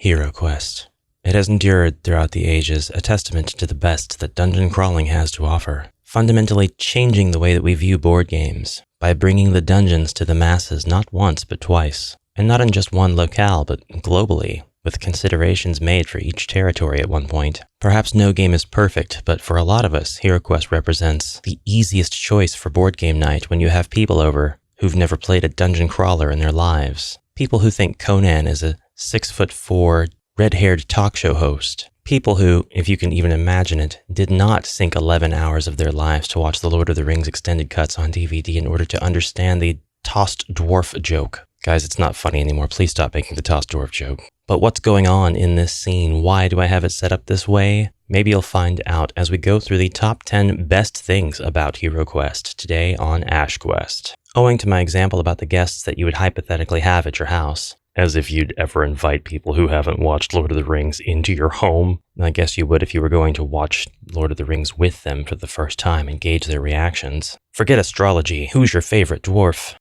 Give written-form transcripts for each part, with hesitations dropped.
HeroQuest. It has endured throughout the ages, a testament to the best that dungeon crawling has to offer, fundamentally changing the way that we view board games by bringing the dungeons to the masses not once but twice, and not in just one locale but globally, with considerations made for each territory at one point. Perhaps no game is perfect, but for a lot of us, HeroQuest represents the easiest choice for board game night when you have people over who've never played a dungeon crawler in their lives. People who think Conan is a 6'4", red-haired talk show host. People who, if you can even imagine it, did not sink 11 hours of their lives to watch the Lord of the Rings extended cuts on DVD in order to understand the tossed dwarf joke. Guys, it's not funny anymore. Please stop making the tossed dwarf joke. But what's going on in this scene? Why do I have it set up this way? Maybe you'll find out as we go through the top 10 best things about HeroQuest today on AshQuest. Owing to my example about the guests that you would hypothetically have at your house, as if you'd ever invite people who haven't watched Lord of the Rings into your home. I guess you would if you were going to watch Lord of the Rings with them for the first time and gauge their reactions. Forget astrology. Who's your favorite dwarf?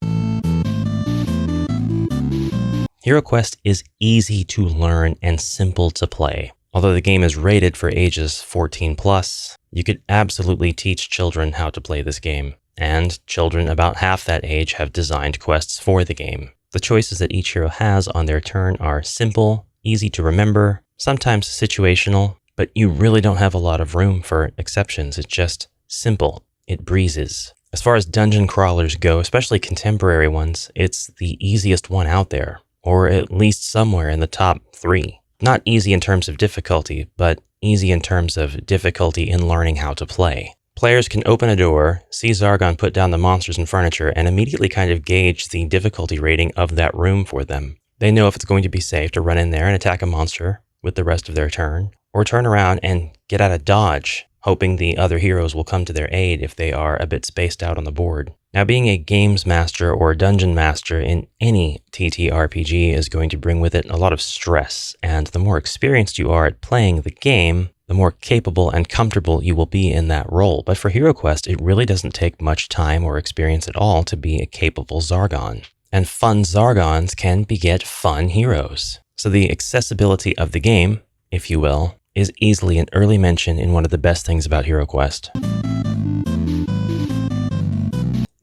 HeroQuest is easy to learn and simple to play. Although the game is rated for ages 14+, you could absolutely teach children how to play this game. And children about half that age have designed quests for the game. The choices that each hero has on their turn are simple, easy to remember, sometimes situational, but you really don't have a lot of room for exceptions. It's just simple. It breezes. As far as dungeon crawlers go, especially contemporary ones, it's the easiest one out there, or at least somewhere in the top 3. Not easy in terms of difficulty, but easy in terms of difficulty in learning how to play. Players can open a door, see Zargon put down the monsters and furniture, and immediately kind of gauge the difficulty rating of that room for them. They know if it's going to be safe to run in there and attack a monster with the rest of their turn, or turn around and get out of dodge, hoping the other heroes will come to their aid if they are a bit spaced out on the board. Now, being a games master or dungeon master in any TTRPG is going to bring with it a lot of stress, and the more experienced you are at playing the game, the more capable and comfortable you will be in that role. But for HeroQuest, it really doesn't take much time or experience at all to be a capable Zargon. And fun Zargons can beget fun heroes. So the accessibility of the game, if you will, is easily an early mention in one of the best things about HeroQuest.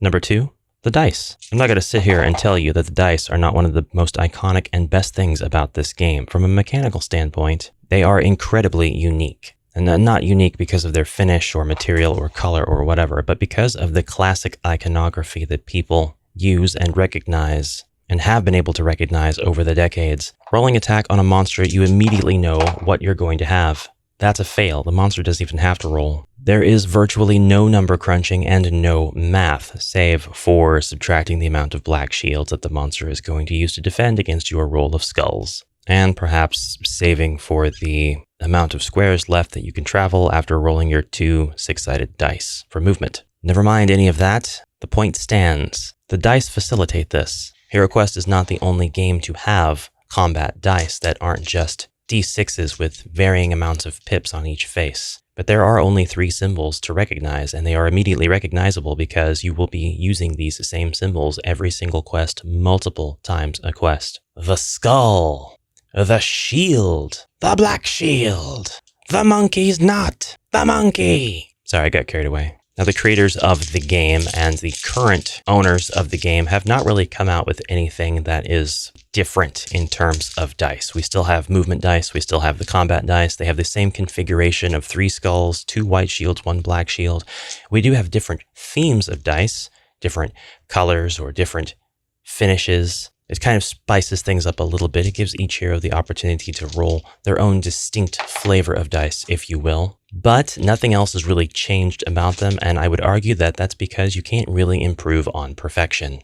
Number 2, the dice. I'm not going to sit here and tell you that the dice are not one of the most iconic and best things about this game. From a mechanical standpoint, they are incredibly unique. And not unique because of their finish or material or color or whatever, but because of the classic iconography that people use and recognize and have been able to recognize over the decades. Rolling attack on a monster, you immediately know what you're going to have. That's a fail. The monster doesn't even have to roll. There is virtually no number crunching and no math, save for subtracting the amount of black shields that the monster is going to use to defend against your roll of skulls, and perhaps saving for the amount of squares left that you can travel after rolling your 2 6-sided dice for movement. Never mind any of that. The point stands. The dice facilitate this. HeroQuest is not the only game to have combat dice that aren't just D6s with varying amounts of pips on each face. But there are only 3 symbols to recognize, and they are immediately recognizable because you will be using these same symbols every single quest multiple times a quest. The skull, the shield, the black shield, the monkey's nut, the monkey. Sorry, I got carried away. Now, the creators of the game and the current owners of the game have not really come out with anything that is different in terms of dice. We still have movement dice. We still have the combat dice. They have the same configuration of 3 skulls, 2 white shields, 1 black shield. We do have different themes of dice, different colors or different finishes. It kind of spices things up a little bit. It gives each hero the opportunity to roll their own distinct flavor of dice, if you will. But nothing else has really changed about them, and I would argue that that's because you can't really improve on perfection.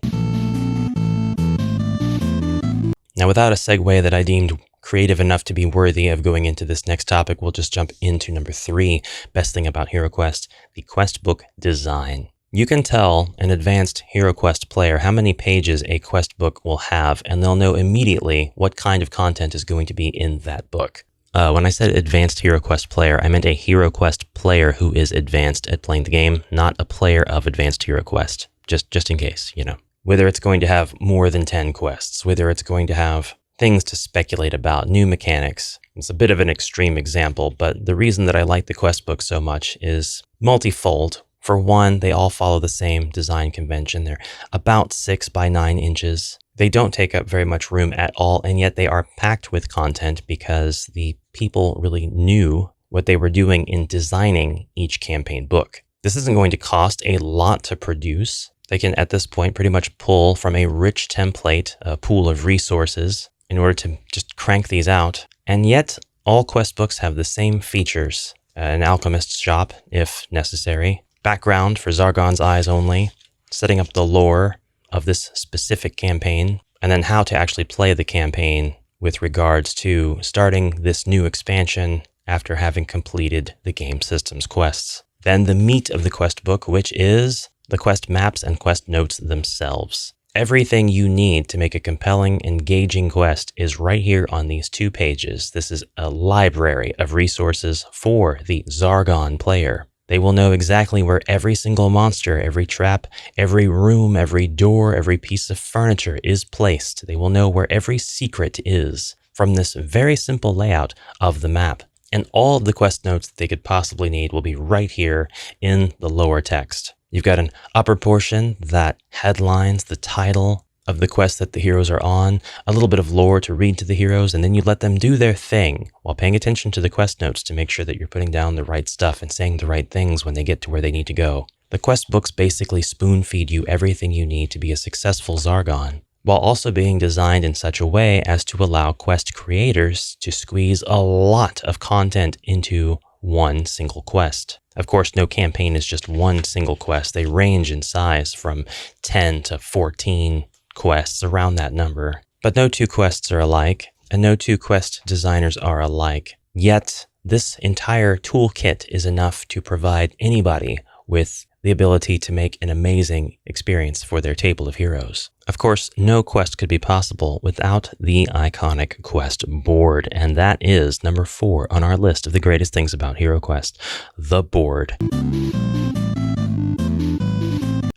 Now, without a segue that I deemed creative enough to be worthy of going into this next topic, we'll just jump into number 3, best thing about HeroQuest, the quest book design. You can tell an advanced HeroQuest player how many pages a quest book will have, and they'll know immediately what kind of content is going to be in that book. When I said advanced HeroQuest player, I meant a HeroQuest player who is advanced at playing the game, not a player of advanced HeroQuest, just in case, you know. Whether it's going to have more than 10 quests, whether it's going to have things to speculate about, new mechanics. It's a bit of an extreme example, but the reason that I like the quest books so much is multifold. For one, they all follow the same design convention. They're about 6 by 9 inches. They don't take up very much room at all, and yet they are packed with content because the people really knew what they were doing in designing each campaign book. This isn't going to cost a lot to produce. They can, at this point, pretty much pull from a rich template, a pool of resources, in order to just crank these out. And yet, all quest books have the same features. An alchemist's shop, if necessary. Background for Zargon's eyes only. Setting up the lore of this specific campaign. And then how to actually play the campaign with regards to starting this new expansion after having completed the game system's quests. Then the meat of the quest book, which is the quest maps and quest notes themselves. Everything you need to make a compelling, engaging quest is right here on these 2 pages. This is a library of resources for the Zargon player. They will know exactly where every single monster, every trap, every room, every door, every piece of furniture is placed. They will know where every secret is from this very simple layout of the map. And all of the quest notes that they could possibly need will be right here in the lower text. You've got an upper portion that headlines the title of the quest that the heroes are on, a little bit of lore to read to the heroes, and then you let them do their thing while paying attention to the quest notes to make sure that you're putting down the right stuff and saying the right things when they get to where they need to go. The quest books basically spoon feed you everything you need to be a successful Zargon, while also being designed in such a way as to allow quest creators to squeeze a lot of content into one single quest. Of course, no campaign is just one single quest. They range in size from 10 to 14 quests, around that number. But no 2 quests are alike, and no 2 quest designers are alike. Yet, this entire toolkit is enough to provide anybody with the ability to make an amazing experience for their table of heroes. Of course, no quest could be possible without the iconic quest board, and that is number 4 on our list of the greatest things about HeroQuest, the board.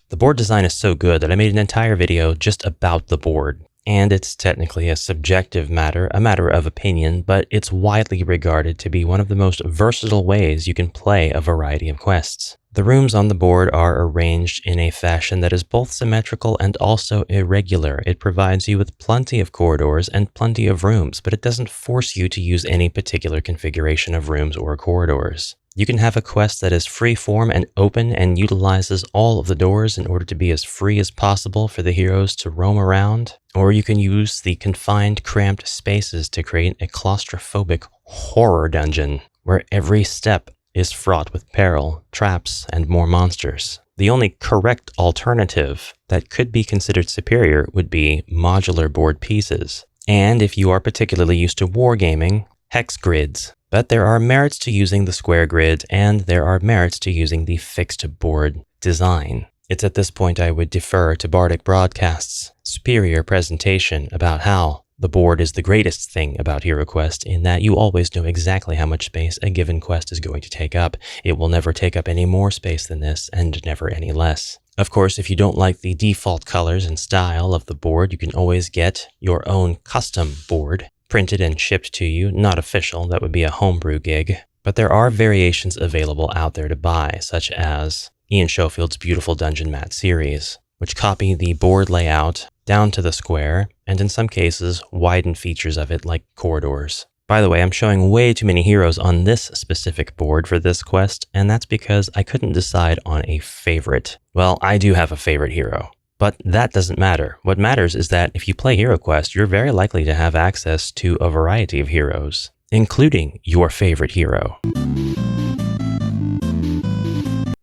The board design is so good that I made an entire video just about the board. And it's technically a subjective matter, a matter of opinion, but it's widely regarded to be one of the most versatile ways you can play a variety of quests. The rooms on the board are arranged in a fashion that is both symmetrical and also irregular. It provides you with plenty of corridors and plenty of rooms, but it doesn't force you to use any particular configuration of rooms or corridors. You can have a quest that is free-form and open and utilizes all of the doors in order to be as free as possible for the heroes to roam around. Or you can use the confined, cramped spaces to create a claustrophobic horror dungeon where every step is fraught with peril, traps, and more monsters. The only correct alternative that could be considered superior would be modular board pieces. And if you are particularly used to wargaming, hex grids. But there are merits to using the square grid, and there are merits to using the fixed board design. It's at this point I would defer to BardicBroadcasts' superior presentation about how the board is the greatest thing about HeroQuest, in that you always know exactly how much space a given quest is going to take up. It will never take up any more space than this, and never any less. Of course, if you don't like the default colors and style of the board, you can always get your own custom board printed and shipped to you. Not official, that would be a homebrew gig. But there are variations available out there to buy, such as Ian Schofield's beautiful Dungeon Mat series, which copy the board layout down to the square, and in some cases, widen features of it like corridors. By the way, I'm showing way too many heroes on this specific board for this quest, and that's because I couldn't decide on a favorite. Well, I do have a favorite hero. But that doesn't matter. What matters is that if you play HeroQuest, you're very likely to have access to a variety of heroes, including your favorite hero.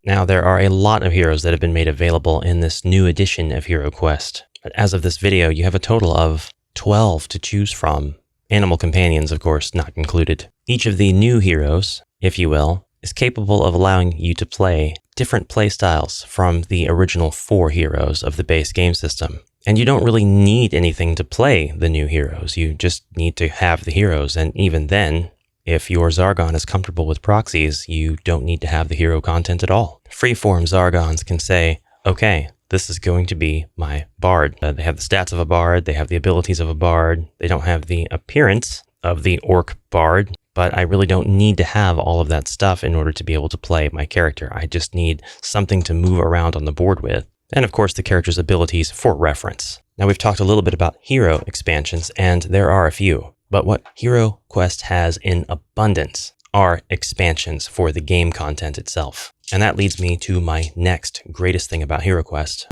Now, there are a lot of heroes that have been made available in this new edition of HeroQuest. But as of this video, you have a total of 12 to choose from. Animal companions, of course, not included. Each of the new heroes, if you will, is capable of allowing you to play different playstyles from the original 4 heroes of the base game system. And you don't really need anything to play the new heroes. You just need to have the heroes, and even then, if your Zargon is comfortable with proxies, you don't need to have the hero content at all. Freeform Zargons can say, okay, this is going to be my bard. They have the stats of a bard, they have the abilities of a bard, they don't have the appearance of the orc bard, but I really don't need to have all of that stuff in order to be able to play my character. I just need something to move around on the board with. And of course, the character's abilities for reference. Now, we've talked a little bit about hero expansions, and there are a few. But what HeroQuest has in abundance are expansions for the game content itself. And that leads me to my next greatest thing about HeroQuest.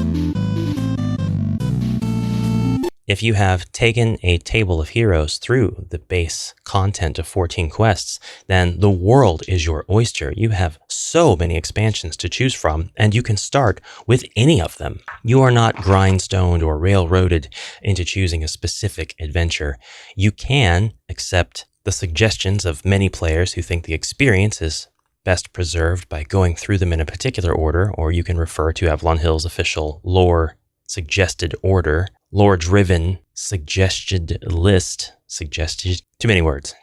If you have taken a table of heroes through the base content of 14 quests, then the world is your oyster. You have so many expansions to choose from, and you can start with any of them. You are not grindstoned or railroaded into choosing a specific adventure. You can accept the suggestions of many players who think the experience is best preserved by going through them in a particular order, or you can refer to Avalon Hill's official lore suggested order, lore-driven suggested list, suggested, too many words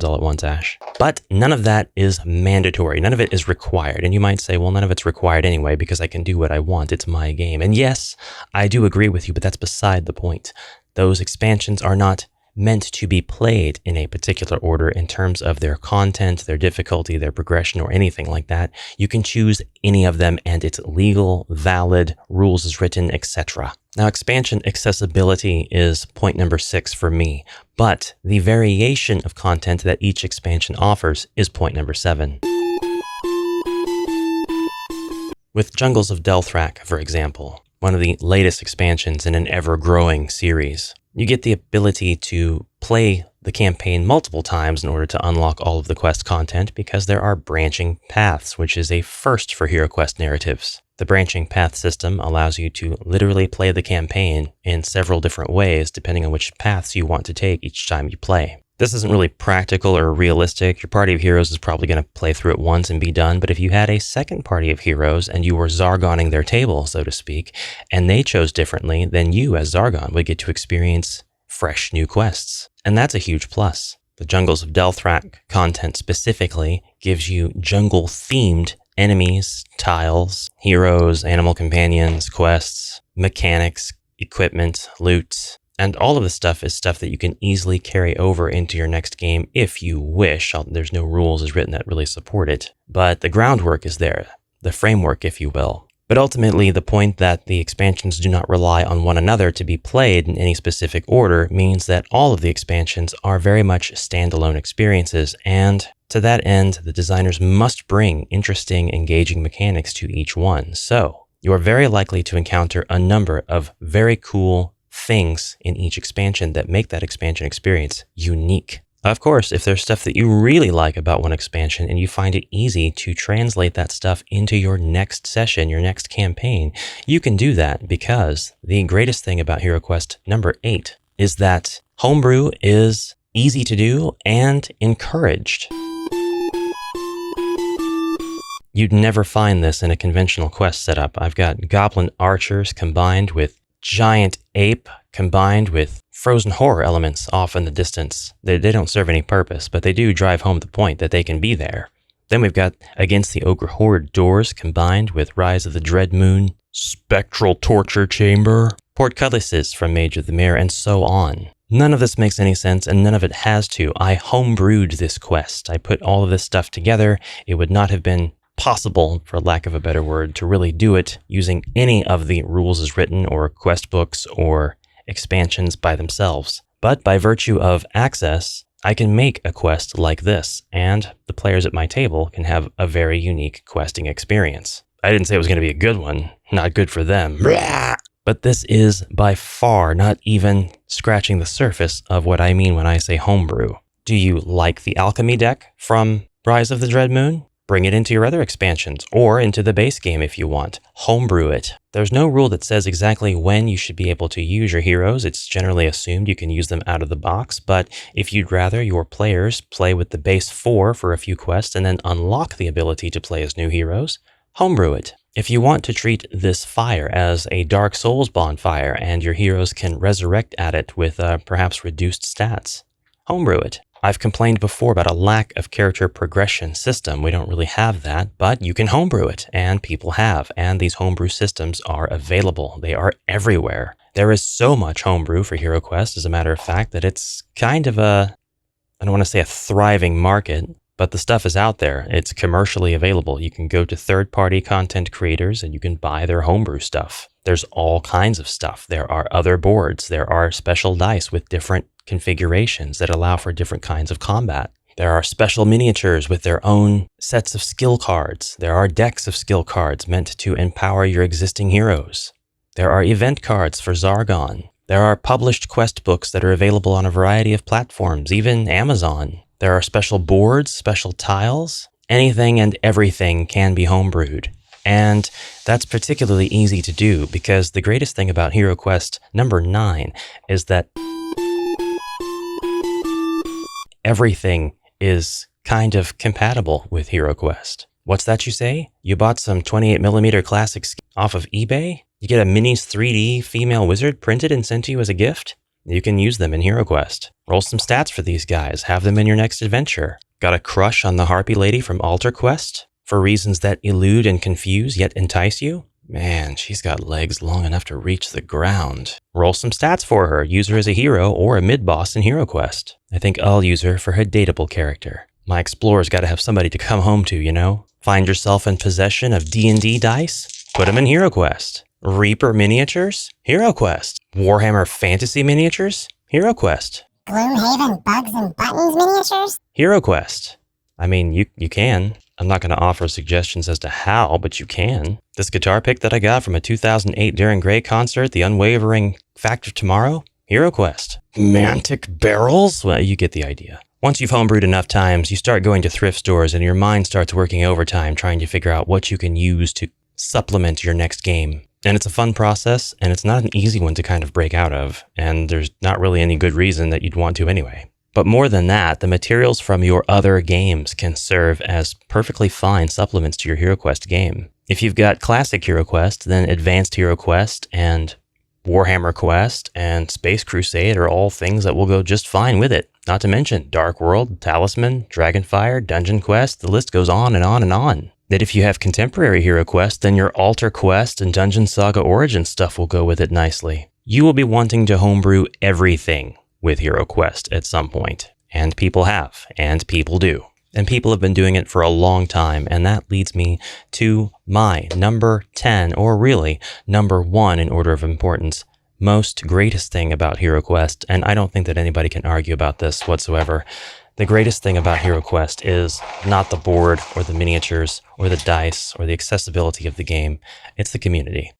all at once, Ash. But none of that is mandatory. None of it is required. And you might say, well, none of it's required anyway, because I can do what I want. It's my game. And yes, I do agree with you, but that's beside the point. Those expansions are not meant to be played in a particular order in terms of their content, their difficulty, their progression, or anything like that. You can choose any of them, and it's legal, valid, rules is written, etc. Now, expansion accessibility is point number 6 for me, but the variation of content that each expansion offers is point number 7. With Jungles of Delthrak, for example, one of the latest expansions in an ever-growing series, you get the ability to play the campaign multiple times in order to unlock all of the quest content because there are branching paths, which is a first for HeroQuest narratives. The branching path system allows you to literally play the campaign in several different ways depending on which paths you want to take each time you play. This isn't really practical or realistic. Your party of heroes is probably going to play through it once and be done, but if you had a second party of heroes and you were Zargoning their table, so to speak, and they chose differently, then you as Zargon would get to experience fresh new quests. And that's a huge plus. The Jungles of Delthrak content specifically gives you jungle-themed enemies, tiles, heroes, animal companions, quests, mechanics, equipment, loot. And all of this stuff is stuff that you can easily carry over into your next game if you wish. There's no rules as written that really support it. But the groundwork is there, the framework, if you will. But ultimately, the point that the expansions do not rely on one another to be played in any specific order means that all of the expansions are very much standalone experiences. And to that end, the designers must bring interesting, engaging mechanics to each one. So you are very likely to encounter a number of very cool things in each expansion that make that expansion experience unique. Of course, if there's stuff that you really like about one expansion and you find it easy to translate that stuff into your next session, your next campaign, you can do that because the greatest thing about HeroQuest number 8 is that Homebrew is easy to do and encouraged. You'd never find this in a conventional quest setup. I've got goblin archers combined with giant ape combined with frozen horror elements off in the distance. They don't serve any purpose, but they do drive home the point that they can be there. Then we've got Against the Ogre Horde doors combined with Rise of the Dread Moon, Spectral Torture Chamber, portcullises from Mage of the Mirror, and so on. None of this makes any sense, and none of it has to. I homebrewed this quest. I put all of this stuff together. It would not have been possible, for lack of a better word, to really do it using any of the rules as written or quest books or expansions by themselves. But by virtue of access, I can make a quest like this, and the players at my table can have a very unique questing experience. I didn't say it was going to be a good one. Not good for them. But this is by far not even scratching the surface of what I mean when I say homebrew. Do you like the alchemy deck from Rise of the Dread Moon? Bring it into your other expansions, or into the base game if you want. Homebrew it. There's no rule that says exactly when you should be able to use your heroes. It's generally assumed you can use them out of the box, but if you'd rather your players play with the base 4 for a few quests and then unlock the ability to play as new heroes, homebrew it. If you want to treat this fire as a Dark Souls bonfire and your heroes can resurrect at it with perhaps reduced stats, homebrew it. I've complained before about a lack of character progression system. We don't really have that, but you can homebrew it, and people have, and these homebrew systems are available. They are everywhere. There is so much homebrew for HeroQuest, as a matter of fact, that it's kind of I don't want to say a thriving market, but the stuff is out there. It's commercially available. You can go to third-party content creators and you can buy their homebrew stuff. There's all kinds of stuff. There are other boards. There are special dice with different configurations that allow for different kinds of combat. There are special miniatures with their own sets of skill cards. There are decks of skill cards meant to empower your existing heroes. There are event cards for Zargon. There are published quest books that are available on a variety of platforms, even Amazon. There are special boards, special tiles. Anything and everything can be homebrewed. And that's particularly easy to do because the greatest thing about HeroQuest number 9 is that everything is kind of compatible with HeroQuest. What's that you say? You bought some 28mm classics off of eBay? You get a Minis 3D female wizard printed and sent to you as a gift? You can use them in HeroQuest. Roll some stats for these guys. Have them in your next adventure. Got a crush on the Harpy Lady from AltarQuest? For reasons that elude and confuse yet entice you? Man, she's got legs long enough to reach the ground. Roll some stats for her. Use her as a hero or a mid-boss in HeroQuest. I think I'll use her for her dateable character. My explorer's got to have somebody to come home to, you know? Find yourself in possession of D&D dice? Put them in HeroQuest. Reaper miniatures? HeroQuest. Warhammer Fantasy miniatures? HeroQuest. Gloomhaven Bugs and Buttons miniatures? HeroQuest. I mean, you can. I'm not going to offer suggestions as to how, but you can. This guitar pick that I got from a 2008 Darren Gray concert, The Unwavering Fact of Tomorrow? HeroQuest. Mantic barrels? Well, you get the idea. Once you've homebrewed enough times, you start going to thrift stores and your mind starts working overtime trying to figure out what you can use to supplement your next game. And it's a fun process, and it's not an easy one to kind of break out of, and there's not really any good reason that you'd want to anyway. But more than that, the materials from your other games can serve as perfectly fine supplements to your HeroQuest game. If you've got classic HeroQuest, then Advanced HeroQuest and Warhammer Quest and Space Crusade are all things that will go just fine with it. Not to mention Dark World, Talisman, Dragonfire, Dungeon Quest, the list goes on and on and on. That if you have contemporary HeroQuest, then your Altar Quest and Dungeon Saga Origin stuff will go with it nicely. You will be wanting to homebrew everything with HeroQuest at some point. And people have, and people do. And people have been doing it for a long time, and that leads me to my number 10, or really number 1 in order of importance, most greatest thing about HeroQuest, and I don't think that anybody can argue about this whatsoever. The greatest thing about HeroQuest is not the board or the miniatures or the dice or the accessibility of the game. It's the community.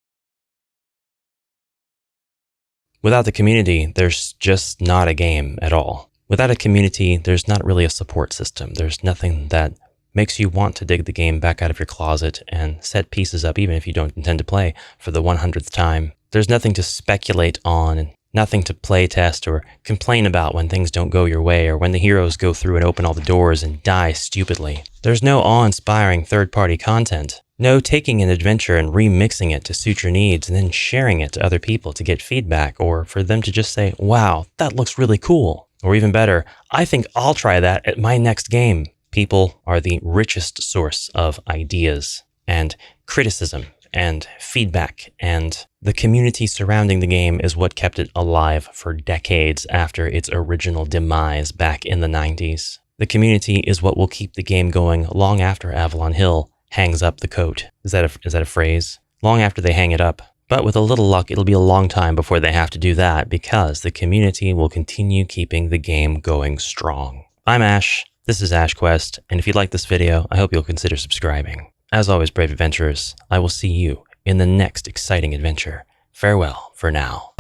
Without the community, there's just not a game at all. Without a community, there's not really a support system. There's nothing that makes you want to dig the game back out of your closet and set pieces up, even if you don't intend to play, for the 100th time. There's nothing to speculate on, nothing to play test or complain about when things don't go your way or when the heroes go through and open all the doors and die stupidly. There's no awe-inspiring third-party content. No taking an adventure and remixing it to suit your needs and then sharing it to other people to get feedback or for them to just say, wow, that looks really cool. Or even better, I think I'll try that at my next game. People are the richest source of ideas and criticism and feedback, and the community surrounding the game is what kept it alive for decades after its original demise back in the 90s. The community is what will keep the game going long after Avalon Hill hangs up the coat. Is that a phrase? Long after they hang it up. But with a little luck, it'll be a long time before they have to do that because the community will continue keeping the game going strong. I'm Ash, this is HeroQuest, and if you like this video, I hope you'll consider subscribing. As always, brave adventurers, I will see you in the next exciting adventure. Farewell for now.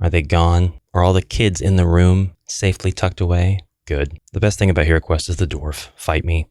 Are they gone? Are all the kids in the room safely tucked away? Good. The best thing about HeroQuest is the dwarf. Fight me.